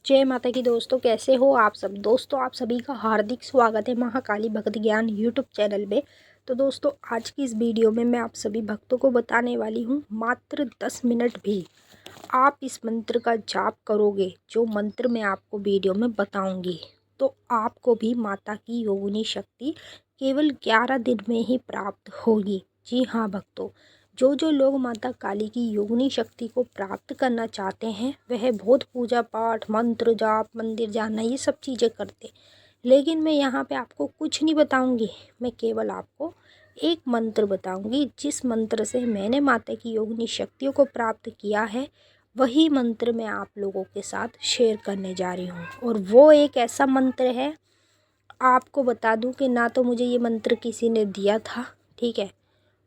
जय माता की दोस्तों, कैसे हो आप सब। दोस्तों आप सभी का हार्दिक स्वागत है महाकाली भक्त ज्ञान यूट्यूब चैनल में। तो दोस्तों आज की इस वीडियो में मैं आप सभी भक्तों को बताने वाली हूँ, मात्र 10 मिनट भी आप इस मंत्र का जाप करोगे, जो मंत्र मैं आपको वीडियो में बताऊंगी, तो आपको भी माता की योगिनी शक्ति केवल 11 दिन में ही प्राप्त होगी। जी हाँ भक्तों, जो लोग माता काली की योगिनी शक्ति को प्राप्त करना चाहते हैं वह बहुत पूजा पाठ, मंत्र जाप, मंदिर जाना, ये सब चीज़ें करते, लेकिन मैं यहाँ पे आपको कुछ नहीं बताऊंगी। मैं केवल आपको एक मंत्र बताऊंगी, जिस मंत्र से मैंने माता की योगिनी शक्तियों को प्राप्त किया है, वही मंत्र मैं आप लोगों के साथ शेयर करने जा रही हूँ। और वो एक ऐसा मंत्र है, आपको बता दूं कि ना तो मुझे ये मंत्र किसी ने दिया था, ठीक है,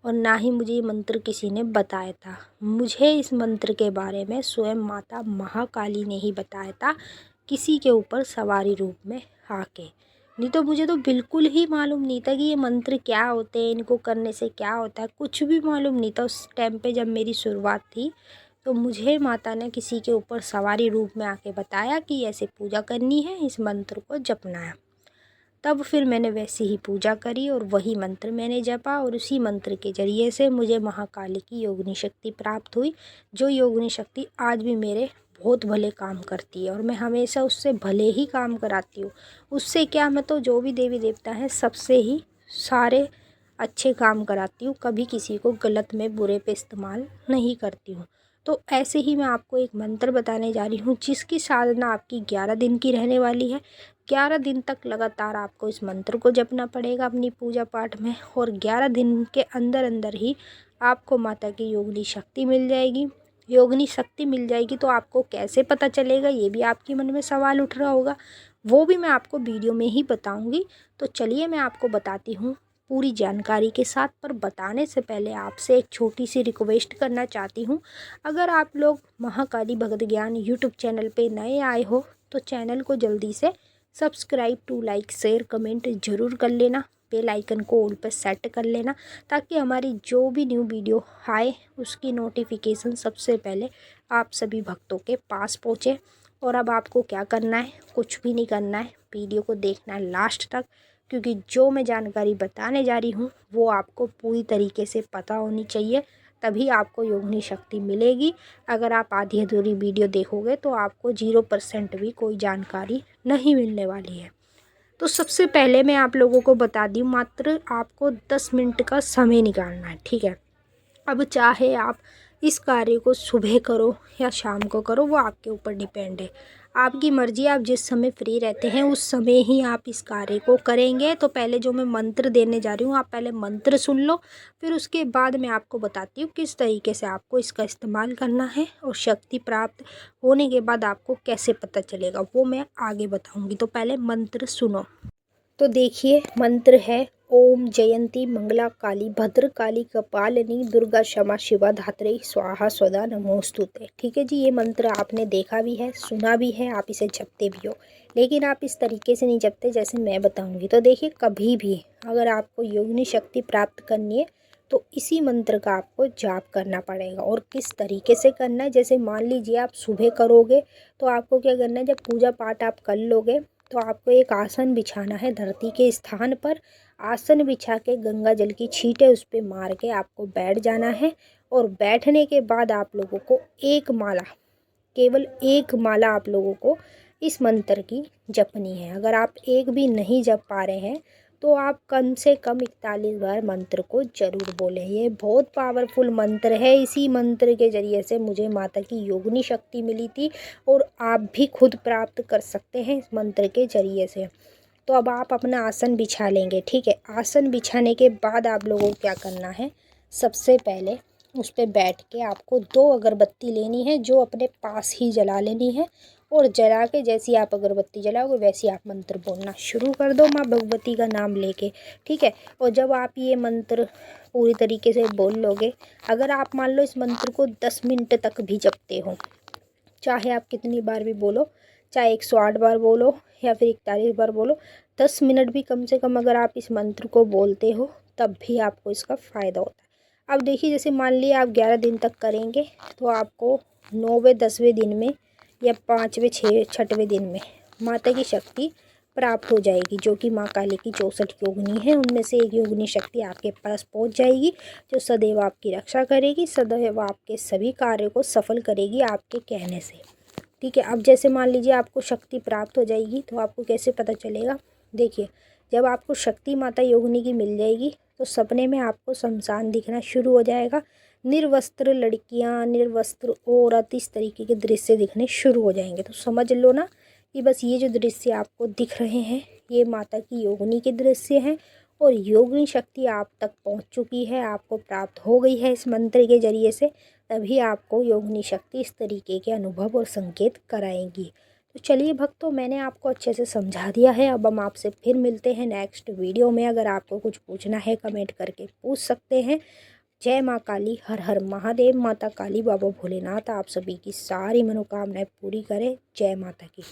और ना ही मुझे ये मंत्र किसी ने बताया था। मुझे इस मंत्र के बारे में स्वयं माता महाकाली ने ही बताया था, किसी के ऊपर सवारी रूप में आके। नहीं तो मुझे तो बिल्कुल ही मालूम नहीं था कि ये मंत्र क्या होते हैं, इनको करने से क्या होता है, कुछ भी मालूम नहीं था उस टाइम पे जब मेरी शुरुआत थी। तो मुझे माता ने किसी के ऊपर सवारी रूप में आके बताया कि ऐसे पूजा करनी है, इस मंत्र को जपना है। तब फिर मैंने वैसी ही पूजा करी और वही मंत्र मैंने जपा, और उसी मंत्र के ज़रिए से मुझे महाकाली की योगिनी शक्ति प्राप्त हुई, जो योगिनी शक्ति आज भी मेरे बहुत भले काम करती है, और मैं हमेशा उससे भले ही काम कराती हूँ। उससे क्या, मैं तो जो भी देवी देवता हैं सबसे ही सारे अच्छे काम कराती हूँ, कभी किसी को गलत में बुरे पे इस्तेमाल नहीं करती हूँ। तो ऐसे ही मैं आपको एक मंत्र बताने जा रही हूँ, जिसकी साधना आपकी 11 दिन की रहने वाली है। 11 दिन तक लगातार आपको इस मंत्र को जपना पड़ेगा अपनी पूजा पाठ में, और 11 दिन के अंदर अंदर ही आपको माता की योगिनी शक्ति मिल जाएगी। योगिनी शक्ति मिल जाएगी तो आपको कैसे पता चलेगा, ये भी आपके मन में सवाल उठ रहा होगा, वो भी मैं आपको वीडियो में ही बताऊंगी। तो चलिए मैं आपको बताती हूँ पूरी जानकारी के साथ। पर बताने से पहले आपसे एक छोटी सी रिक्वेस्ट करना चाहती हूँ, अगर आप लोग महाकाली भक्त ज्ञान यूट्यूब चैनल पे नए आए हो तो चैनल को जल्दी से subscribe to like share comment ज़रूर कर लेना, बेल आइकन को ऑल पर सेट कर लेना, ताकि हमारी जो भी न्यू वीडियो आए उसकी नोटिफिकेशन सबसे पहले आप सभी भक्तों के पास पहुँचे। और अब आपको क्या करना है, कुछ भी नहीं करना है, वीडियो को देखना है लास्ट तक, क्योंकि जो मैं जानकारी बताने जा रही हूँ वो आपको पूरी तरीके से पता होनी चाहिए, तभी आपको योगिनी शक्ति मिलेगी। अगर आप आधी अधूरी वीडियो देखोगे तो आपको 0% भी कोई जानकारी नहीं मिलने वाली है। तो सबसे पहले मैं आप लोगों को बता दूँ, मात्र आपको 10 मिनट का समय निकालना है, ठीक है। अब चाहे आप इस कार्य को सुबह करो या शाम को करो, वो आपके ऊपर डिपेंड है, आपकी मर्ज़ी। आप जिस समय फ्री रहते हैं उस समय ही आप इस कार्य को करेंगे। तो पहले जो मैं मंत्र देने जा रही हूँ, आप पहले मंत्र सुन लो, फिर उसके बाद मैं आपको बताती हूँ किस तरीके से आपको इसका इस्तेमाल करना है, और शक्ति प्राप्त होने के बाद आपको कैसे पता चलेगा वो मैं आगे बताऊँगी। तो पहले मंत्र सुनो। तो देखिए मंत्र है, ओम जयंती मंगला काली भद्र काली कपालिनी दुर्गा क्षमा शिवा धात्री स्वाहा स्वदा नमोस्तुते। ठीक है जी, ये मंत्र आपने देखा भी है, सुना भी है, आप इसे जपते भी हो, लेकिन आप इस तरीके से नहीं जपते जैसे मैं बताऊंगी। तो देखिए, कभी भी अगर आपको योगिनी शक्ति प्राप्त करनी है तो इसी मंत्र का आपको जाप करना पड़ेगा। और किस तरीके से करना है, जैसे मान लीजिए आप सुबह करोगे तो आपको क्या करना है, जब पूजा पाठ आप कर लोगे तो आपको एक आसन बिछाना है धरती के स्थान पर। आसन बिछा के गंगा जल की छींटे उस पर मार के आपको बैठ जाना है, और बैठने के बाद आप लोगों को एक माला, केवल एक माला आप लोगों को इस मंत्र की जपनी है। अगर आप एक भी नहीं जप पा रहे हैं तो आप कम से कम 41 बार मंत्र को जरूर बोलें। ये बहुत पावरफुल मंत्र है, इसी मंत्र के ज़रिए से मुझे माता की योगिनी शक्ति मिली थी, और आप भी खुद प्राप्त कर सकते हैं इस मंत्र के ज़रिए से। तो अब आप अपना आसन बिछा लेंगे, ठीक है। आसन बिछाने के बाद आप लोगों को क्या करना है, सबसे पहले उस पर बैठ के आपको 2 अगरबत्ती लेनी है, जो अपने पास ही जला लेनी है, और जला के जैसी आप अगरबत्ती जलाओगे वैसी आप मंत्र बोलना शुरू कर दो माँ भगवती का नाम लेके, ठीक है। और जब आप ये मंत्र पूरी तरीके से बोल लोगे, अगर आप मान लो इस मंत्र को 10 मिनट तक भी जपते हो, चाहे आप कितनी बार भी बोलो, चाहे 108 बार बोलो या फिर 41 बार बोलो, 10 मिनट भी कम से कम अगर आप इस मंत्र को बोलते हो तब भी आपको इसका फ़ायदा होता है। अब देखिए, जैसे मान लिया आप 11 दिन तक करेंगे तो आपको 9वें 10वें दिन में या 5वें 6वें दिन में माता की शक्ति प्राप्त हो जाएगी, जो कि माँ काली की 64 योगिनी है। उनमें से एक योगिनी शक्ति आपके पास पहुँच जाएगी, जो सदैव आपकी रक्षा करेगी, सदैव आपके सभी कार्यों को सफल करेगी आपके कहने से। ठीक है, अब जैसे मान लीजिए आपको शक्ति प्राप्त हो जाएगी, तो आपको कैसे पता चलेगा? देखिए, जब आपको शक्ति माता योगिनी की मिल जाएगी तो सपने में आपको शमशान दिखना शुरू हो जाएगा। निर्वस्त्र लड़कियां, निर्वस्त्र औरत, इस तरीके के दृश्य दिखने शुरू हो जाएंगे। तो समझ लो ना कि बस ये जो दृश्य आपको दिख रहे हैं ये माता की योगिनी के दृश्य हैं, और योगिनी शक्ति आप तक पहुंच चुकी है, आपको प्राप्त हो गई है इस मंत्र के जरिए से। तभी आपको योगिनी शक्ति इस तरीके के अनुभव और संकेत कराएंगी। तो चलिए भक्तों, मैंने आपको अच्छे से समझा दिया है। अब हम आपसे फिर मिलते हैं नेक्स्ट वीडियो में। अगर आपको कुछ पूछना है कमेंट करके पूछ सकते हैं। जय माँ काली, हर हर महादेव। माता काली, बाबा भोलेनाथ आप सभी की सारी मनोकामनाएं पूरी करें। जय माता की।